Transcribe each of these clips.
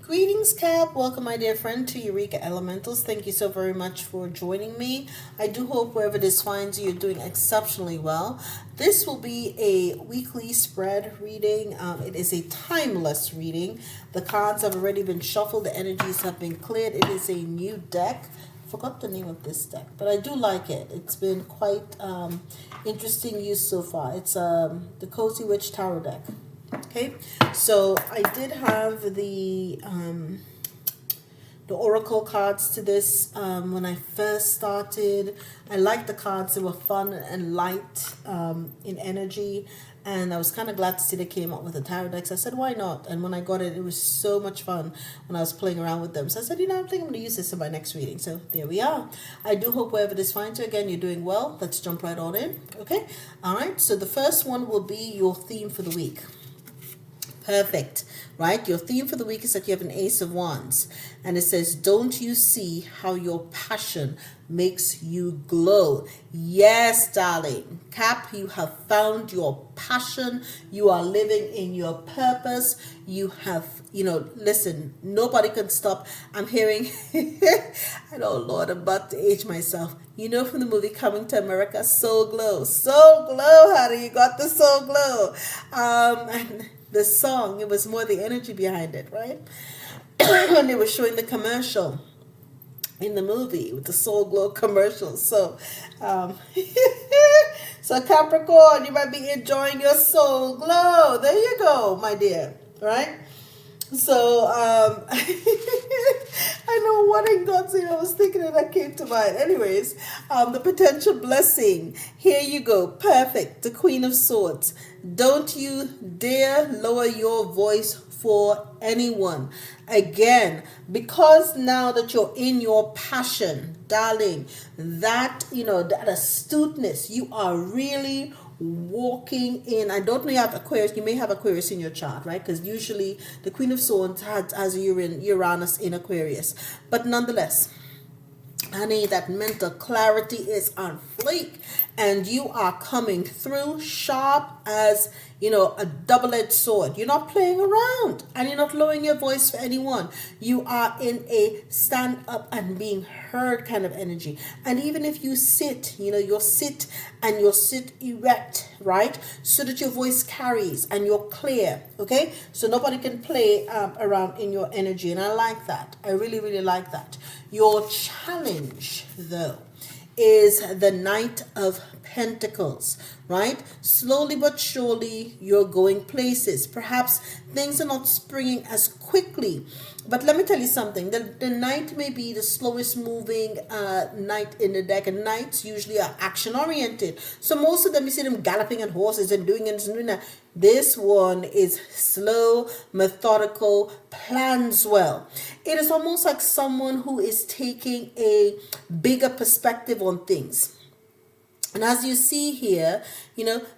Greetings, Cap. Welcome, my dear friend, to Eureka Elementals. Thank you so very much for joining me. I do hope wherever this finds you, you're doing exceptionally well. This will be a weekly spread reading. It is a timeless reading. The cards have already been shuffled. The energies have been cleared. It is a new deck. I forgot the name of this deck, but I do like it. It's been quite interesting use so far. It's the Cozy Witch Tarot deck. Okay, so I did have the oracle cards to this when I first started. I liked the cards. They were fun and light in energy, and I was kind of glad to see they came up with the tarot decks. I said, why not? And when I got it, it was so much fun when I was playing around with them. So I said, I think I'm going to use this in my next reading. So there we are. I do hope wherever this finds you, again, you're doing well. Let's jump right on in. Okay, all right. So the first one will be your theme for the week. Perfect, right? Your theme for the week is that you have an Ace of Wands. And it says, don't you see how your passion makes you glow? Yes, darling. Cap, you have found your passion. You are living in your purpose. You have, listen, nobody can stop. I'm hearing, I know, Lord, I'm about to age myself. You know from the movie Coming to America, Soul Glow. Soul Glow, honey. You got the Soul Glow. And the song, it was more the energy behind it, right? When they were showing the commercial in the movie with the Soul Glow commercial. So, so Capricorn, you might be enjoying your Soul Glow. There you go, my dear, right? So, I know what in God's name I was thinking and that came to mind. Anyways, the potential blessing. Here you go. Perfect. The Queen of Swords. Don't you dare lower your voice for anyone. Again, because now that you're in your passion, darling, that, that astuteness, you are really walking in. I don't know you have Aquarius. You may have Aquarius in your chart, right? Because usually the Queen of Swords has Uranus in Aquarius. But nonetheless, honey, that mental clarity is on fleek, and you are coming through sharp as a double-edged sword. You're not playing around, and you're not lowering your voice for anyone. You are in a stand up and being heard kind of energy. And even if you sit, you'll sit and you'll sit erect, right? So that your voice carries and you're clear. Okay, so nobody can play around in your energy, and I like that. I really, really like that. Your challenge, though, is the Knight of Pentacles, right? Slowly but surely, you're going places. Perhaps things are not springing as quickly. But let me tell you something. The knight may be the slowest moving knight in the deck. And knights usually are action oriented. So most of them, you see them galloping on horses and doing it and doing that. This one is slow, methodical, plans well. It is almost like someone who is taking a bigger perspective on things. And as you see here,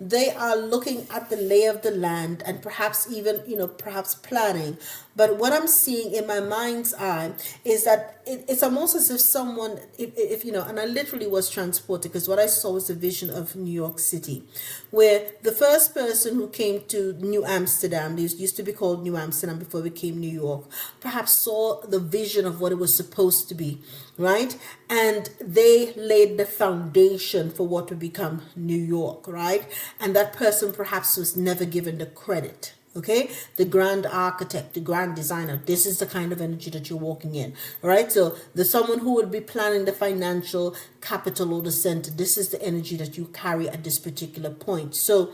they are looking at the lay of the land and perhaps even, perhaps planning. But what I'm seeing in my mind's eye is that it's almost as if someone, if and I literally was transported, because what I saw was a vision of New York City, where the first person who came to New Amsterdam, this used to be called New Amsterdam before it became New York, perhaps saw the vision of what it was supposed to be, right? And they laid the foundation for what would become New York, right? And that person perhaps was never given the credit. Okay, the grand architect, the grand designer. This is the kind of energy that you're walking in. All right, so the someone who would be planning the financial capital or the center. This is the energy that you carry at this particular point. So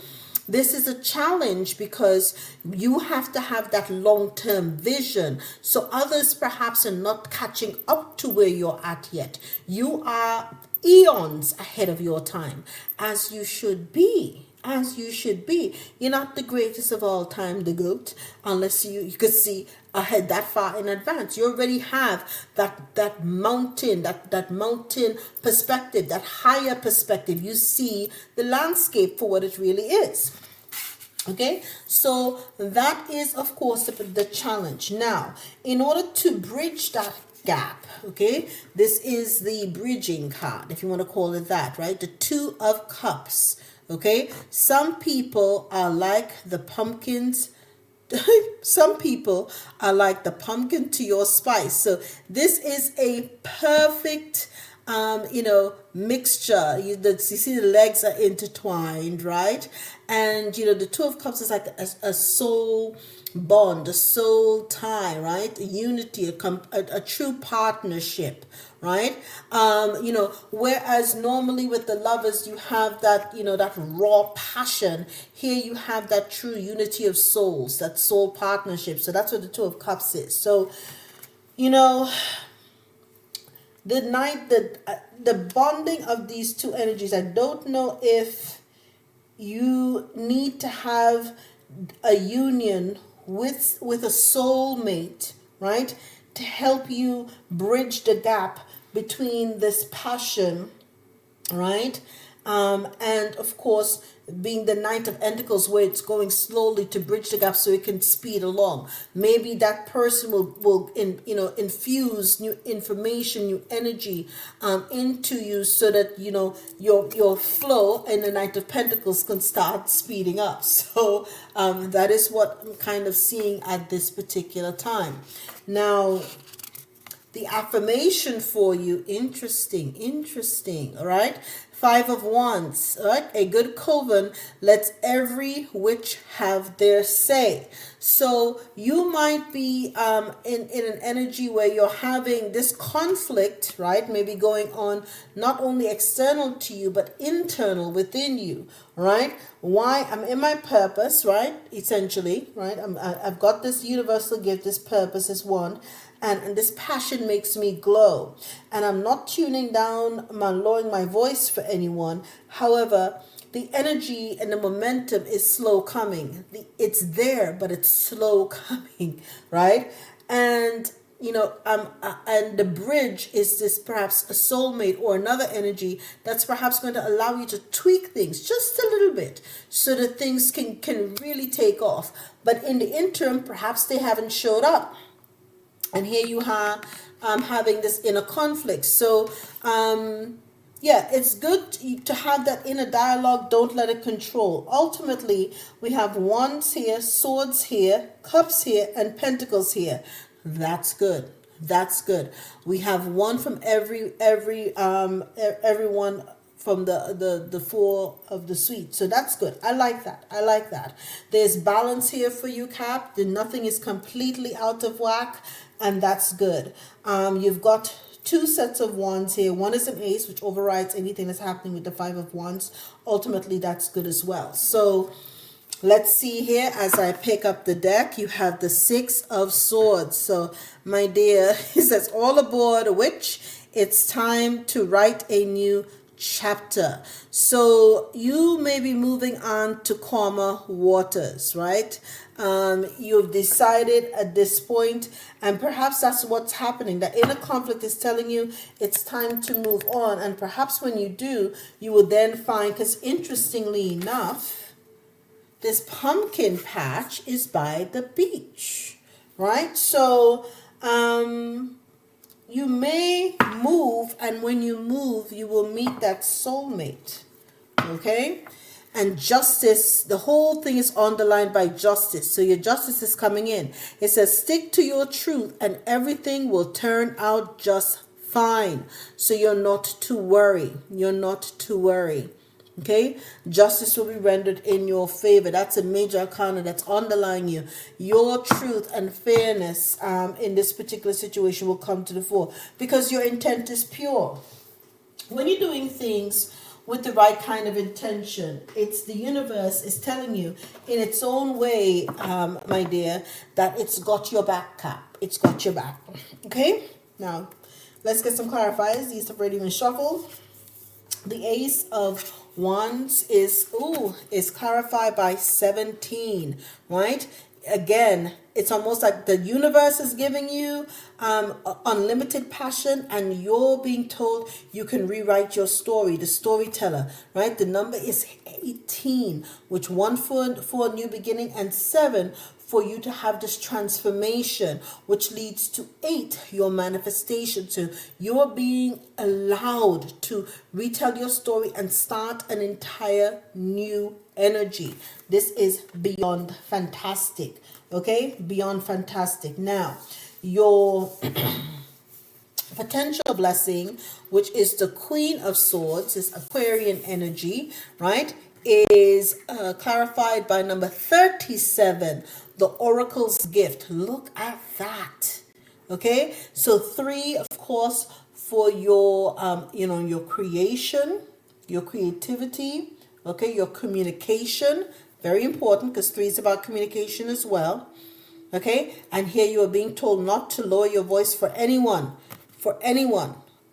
this is a challenge because you have to have that long-term vision. So others perhaps are not catching up to where you're at yet. You are eons ahead of your time, as you should be. As you should be. You're not the greatest of all time, the GOAT, unless you could see ahead that far in advance. You already have that mountain, that mountain perspective, that higher perspective. You see the landscape for what it really is. Okay, so that is, of course, the challenge. Now, in order to bridge that gap, okay, this is the bridging card, if you want to call it that, right? The Two of Cups. Okay, some people are like the pumpkins some people are like the pumpkin to your spice. So this is a perfect mixture. You see the legs are intertwined, right? And the Two of Cups is like a soul bond, a soul tie, right? A unity, a true partnership, right? Whereas normally with the Lovers you have that, that raw passion. Here you have that true unity of souls, that soul partnership. So that's what the Two of Cups is. So you know the bonding of these two energies, I don't know if you need to have a union with a soulmate, right, to help you bridge the gap between this passion, right, and of course being the Knight of Pentacles, where it's going slowly to bridge the gap so it can speed along. Maybe that person will infuse new information, new energy into you, so that your flow in the Knight of Pentacles can start speeding up. So that is what I'm kind of seeing at this particular time. Now, the affirmation for you, interesting, all right? Five of Wands, all right? A good coven lets every witch have their say. So you might be in an energy where you're having this conflict, right? Maybe going on not only external to you, but internal within you, right? Why? I'm in my purpose, right? Essentially, right? I've got this universal gift, this purpose, this one. And this passion makes me glow. And I'm not tuning down, I'm lowering my voice for anyone. However, the energy and the momentum is slow coming. It's there, but it's slow coming, right? And and the bridge is this, perhaps a soulmate or another energy that's perhaps going to allow you to tweak things just a little bit so that things can really take off. But in the interim, perhaps they haven't showed up. And here you are having this inner conflict. So, it's good to have that inner dialogue. Don't let it control. Ultimately, we have Wands here, Swords here, Cups here, and Pentacles here. That's good. That's good. We have one from everyone from the four of the suite. So that's good. I like that. There's balance here for you, Cap. Nothing is completely out of whack, and that's good. You've got two sets of wands here. One is an ace, which overrides anything that's happening with the Five of Wands. Ultimately, that's good as well. So let's see here. As I pick up the deck, you have the Six of Swords. So, my dear, it says, all aboard, witch. It's time to write a new chapter. So you may be moving on to calmer waters, right? You've decided at this point, and perhaps that's what's happening. The inner conflict is telling you it's time to move on. And perhaps when you do, you will then find, because interestingly enough, this pumpkin patch is by the beach, right? So, you may move, and when you move, you will meet that soulmate, okay? And justice, the whole thing is underlined by justice. So your justice is coming in. It says, stick to your truth and everything will turn out just fine. So you're not to worry. Okay, justice will be rendered in your favor. That's a major arcana that's underlying you. Your truth and fairness in this particular situation will come to the fore because your intent is pure. When you're doing things with the right kind of intention, it's the universe is telling you in its own way, my dear, that it's got your back, Cap. It's got your back. Okay, now let's get some clarifiers. These have already been shuffled. The Ace of Wands is clarified by 17, right? Again, it's almost like the universe is giving you unlimited passion, and you're being told you can rewrite your story, the storyteller, right? The number is 18, which 1 for a new beginning, and 7 for you to have this transformation, which leads to 8, your manifestation. So you're being allowed to retell your story and start an entire new energy. This is beyond fantastic, Okay, beyond fantastic. Now, your potential blessing, which is the Queen of Swords, is Aquarian energy, right? Is clarified by number 37, the Oracle's gift. Look at that. Okay, so 3, of course, for your your creation, your creativity, okay, your communication, very important because 3 is about communication as well. Okay, and here you are being told not to lower your voice for anyone,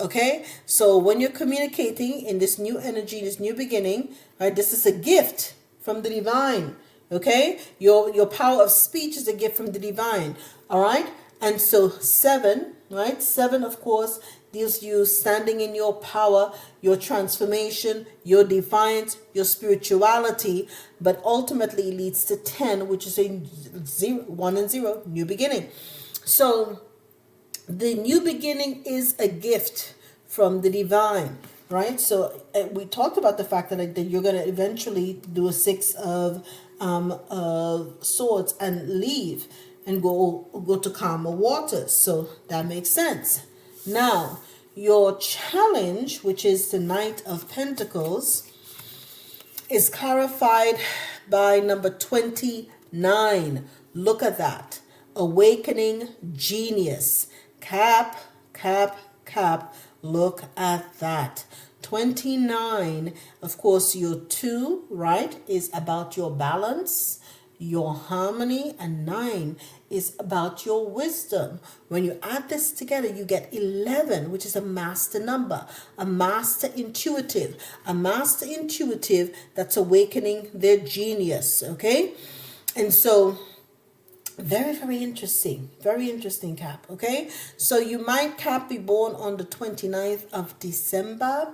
okay. So when you're communicating in this new energy, this new beginning, right, this is a gift from the divine. Okay, your power of speech is a gift from the divine. All right, and so 7, right, 7 of course deals you standing in your power, your transformation, your defiance, your spirituality, but ultimately leads to 10, which is a 1 and 0, new beginning. So the new beginning is a gift from the divine, right? So we talked about the fact that you're going to eventually do a 6 of swords and leave and go to calmer waters. So that makes sense. Now, your challenge, which is the Knight of Pentacles, is clarified by number 29. Look at that. Awakening genius. Cap, cap, cap. Look at that. 29, of course, your 2, right, is about your balance, your harmony, and 9 is about your wisdom. When you add this together, you get 11, which is a master number, a master intuitive that's awakening their genius. Okay, and so very, very interesting, Cap. Okay, so you might, Cap, be born on the 29th of December.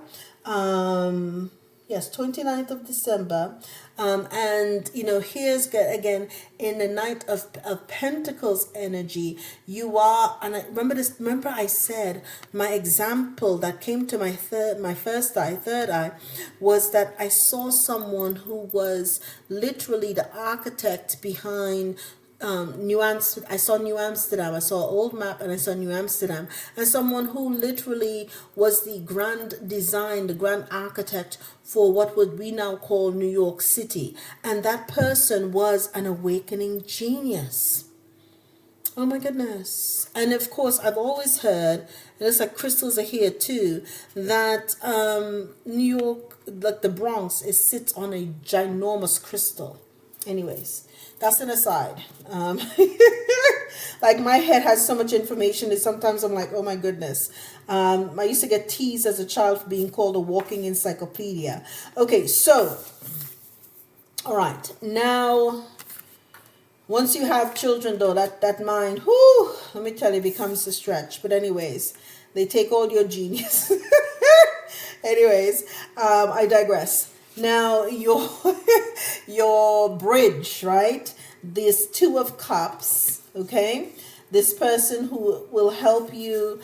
Yes, 29th of December. And here's again in the Knight of Pentacles energy, you are, and remember I said my example that came to my third eye was that I saw someone who was literally the architect behind I saw New Amsterdam. I saw an old map and I saw New Amsterdam. And someone who literally was the grand design, the grand architect for what would we now call New York City. And that person was an awakening genius. Oh my goodness. And of course, I've always heard, and it's like crystals are here too, that New York, like the Bronx, sits on a ginormous crystal. Anyways, that's an aside. Like my head has so much information that sometimes I'm like, oh my goodness. I used to get teased as a child for being called a walking encyclopedia. Okay, so, all right. Now, once you have children though, that mind, whoo, let me tell you, becomes a stretch. But anyways, they take all your genius. Anyways, I digress. Now, your bridge, right? This 2 of Cups, okay? This person who will help you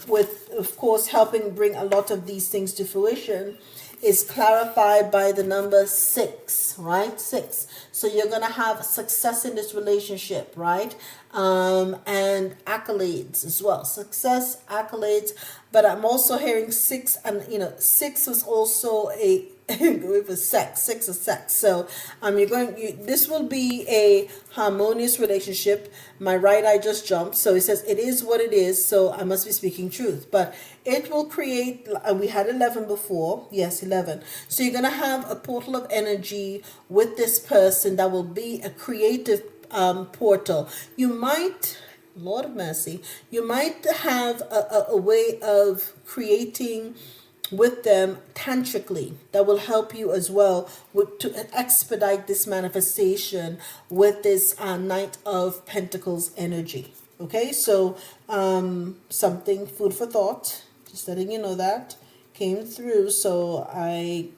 with, of course, helping bring a lot of these things to fruition is clarified by the number 6, right? 6. So you're going to have success in this relationship, right? And accolades as well. Success, accolades. But I'm also hearing 6, and 6 was also a with sex. 6 is sex. So this will be a harmonious relationship. My right eye just jumped, so it says it is what it is, so I must be speaking truth. But it will create, we had 11 before, yes, 11. So you're going to have a portal of energy with this person that will be a creative portal. You might, Lord of mercy, you might have a way of creating with them tantrically that will help you as well to expedite this manifestation with this Knight of Pentacles energy. Okay, so something, food for thought, just letting you know that came through, so I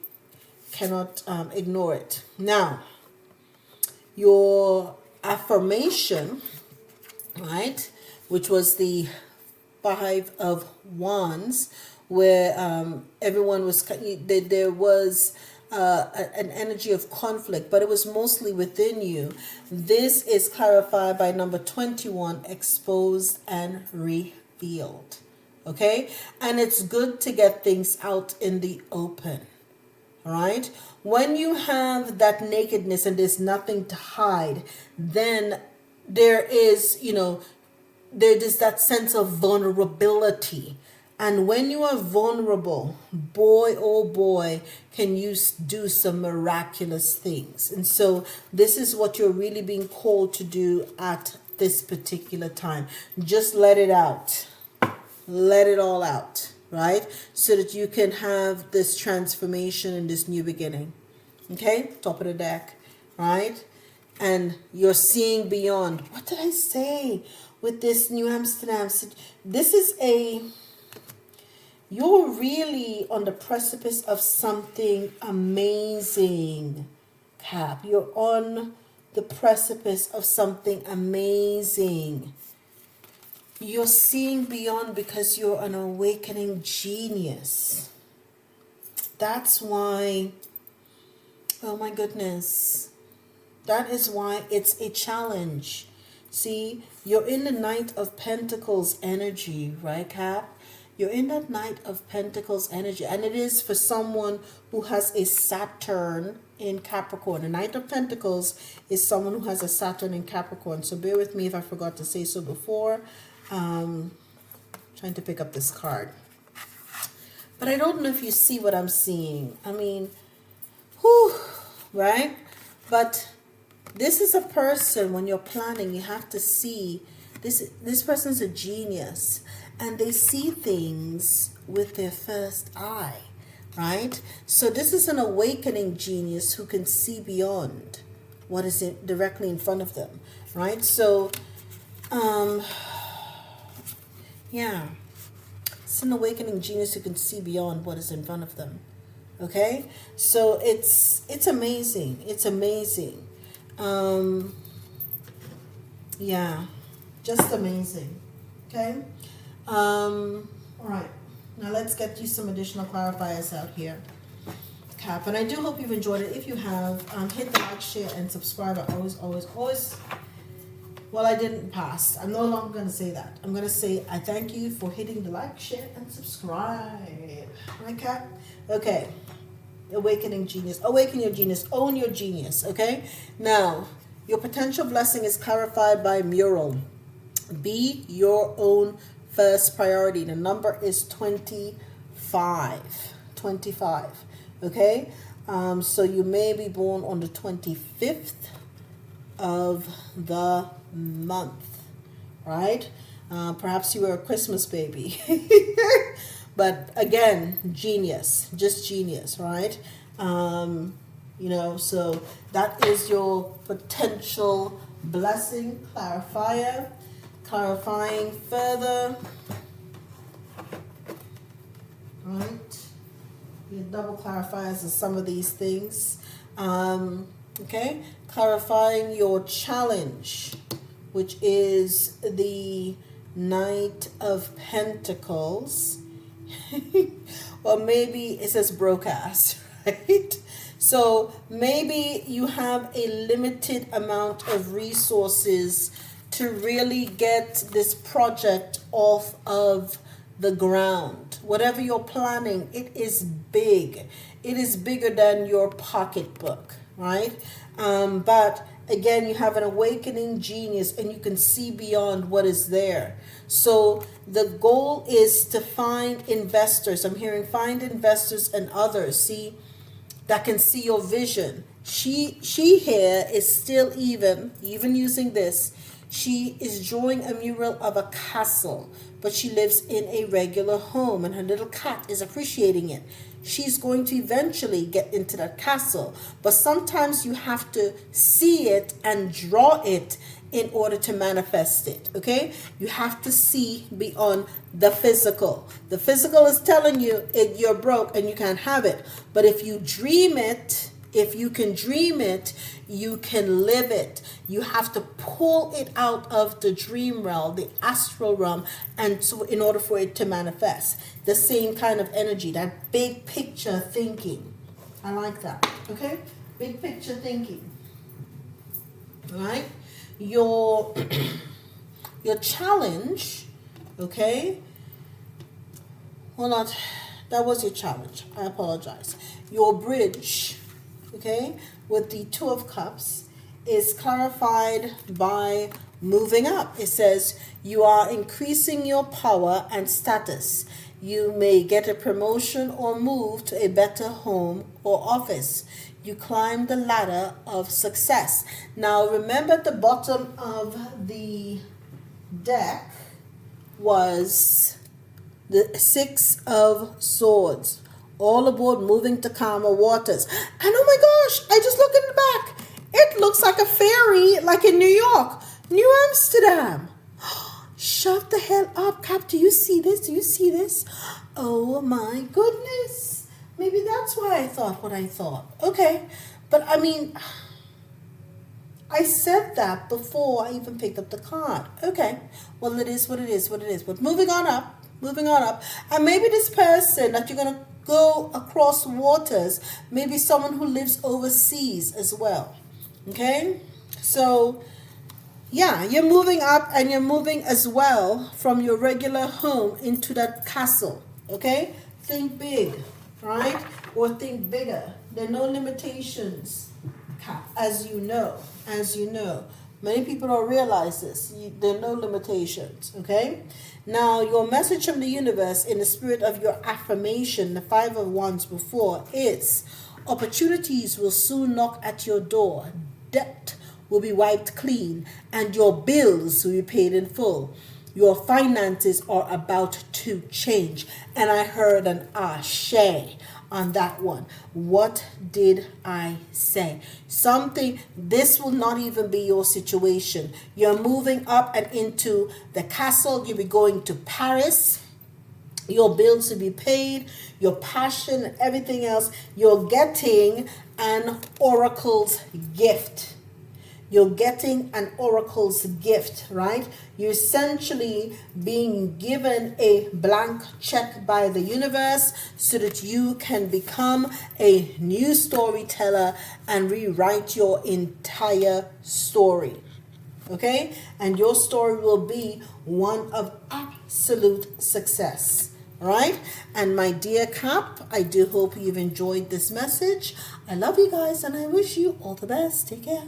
cannot ignore it. Now, your affirmation, right, which was the 5 of Wands, where everyone was, there was an energy of conflict, but it was mostly within you. This is clarified by number 21, exposed and revealed. Okay? And it's good to get things out in the open. All right? When you have that nakedness and there's nothing to hide, then there is, there is that sense of vulnerability. And when you are vulnerable, boy, oh boy, can you do some miraculous things. And so this is what you're really being called to do at this particular time. Just let it out. Let it all out, right? So that you can have this transformation and this new beginning. Okay? Top of the deck, right? And you're seeing beyond. What did I say with this New Amsterdam? This is you're really on the precipice of something amazing, Cap. You're on the precipice of something amazing. You're seeing beyond because you're an awakening genius. That's why, oh my goodness, that is why it's a challenge. See, you're in the Knight of Pentacles energy, right, Cap? You're in that Knight of Pentacles energy, and it is for someone who has a Saturn in Capricorn. The Knight of Pentacles is someone who has a Saturn in Capricorn. So bear with me if I forgot to say so before. Trying to pick up this card. But I don't know if you see what I'm seeing. I mean, whew, right? But this is a person, when you're planning, you have to see, this person's a genius. And they see things with their first eye, right? So this is an awakening genius who can see beyond what is directly in front of them, right? So, yeah, it's an awakening genius who can see beyond what is in front of them, okay? So it's amazing. It's amazing. Yeah, just amazing, okay? All right, now let's get you some additional clarifiers out here, Cap. And I do hope you've enjoyed it. If you have, hit the like, share, and subscribe. I always, well, I didn't pass. I'm no longer going to say that. I'm going to say I thank you for hitting the like, share, and subscribe. Right, Cap? Okay. Awakening genius. Awaken your genius. Own your genius, okay? Now, your potential blessing is clarified by mural. Be your own first priority. The number is 25. 25. Okay? So you may be born on the 25th of the month. Right? Perhaps you were a Christmas baby. But again, genius. Just genius, right? So that is your potential blessing clarifier. Clarifying further, right? You double clarifiers of some of these things. Okay, clarifying your challenge, which is the Knight of Pentacles, or maybe it says broadcast, right? So maybe you have a limited amount of resources to really get this project off of the ground. Whatever you're planning, it is big. It is bigger than your pocketbook, right? But again, you have an awakening genius and you can see beyond what is there. So the goal is to find investors. I'm hearing find investors and others, see, that can see your vision. She here is still even using this. She is drawing a mural of a castle, but she lives in a regular home and her little cat is appreciating it. She's going to eventually get into that castle, but sometimes you have to see it and draw it in order to manifest it, okay? You have to see beyond the physical. The physical is telling you you're broke and you can't have it, but if you dream it, if you can dream it, you can live it. You have to pull it out of the dream realm, the astral realm, and so in order for it to manifest. The same kind of energy, that big picture thinking. I like that. Okay? Big picture thinking. Right? Your your challenge, okay? Well, not that was your challenge. I apologize. Your bridge, okay, with the Two of Cups is clarified by moving up. It says you are increasing your power and status. You may get a promotion or move to a better home or office. You climb the ladder of success. Now, remember at the bottom of the deck was the Six of Swords. All aboard, moving to calmer waters. And oh my gosh, I just looked in the back. It looks like a ferry, like in New York, New Amsterdam. Shut the hell up, Cap. Do you see this? Do you see this? Oh my goodness. Maybe that's why I thought what I thought. Okay. But I mean, I said that before I even picked up the card. Okay. Well, it is what it is, what it is. But moving on up. And maybe this person that you're going to go across waters, maybe someone who lives overseas as well. Okay? So, yeah, you're moving up and you're moving as well from your regular home into that castle. Okay? Think big, right? Or think bigger. There are no limitations, as you know. Many people don't realize this. There are no limitations, okay? Now, your message from the universe in the spirit of your affirmation, the Five of Wands before, is opportunities will soon knock at your door. Debt will be wiped clean and your bills will be paid in full. Your finances are about to change. And I heard an ashe on that one. What did I say? Something, this will not even be your situation. You're moving up and into the castle. You'll be going to Paris. Your bills will be paid, your passion and everything else. You're getting an oracle's gift. You're getting an oracle's gift, right? You're essentially being given a blank check by the universe so that you can become a new storyteller and rewrite your entire story. Okay? And your story will be one of absolute success. All right? And my dear Cap, I do hope you've enjoyed this message. I love you guys and I wish you all the best. Take care.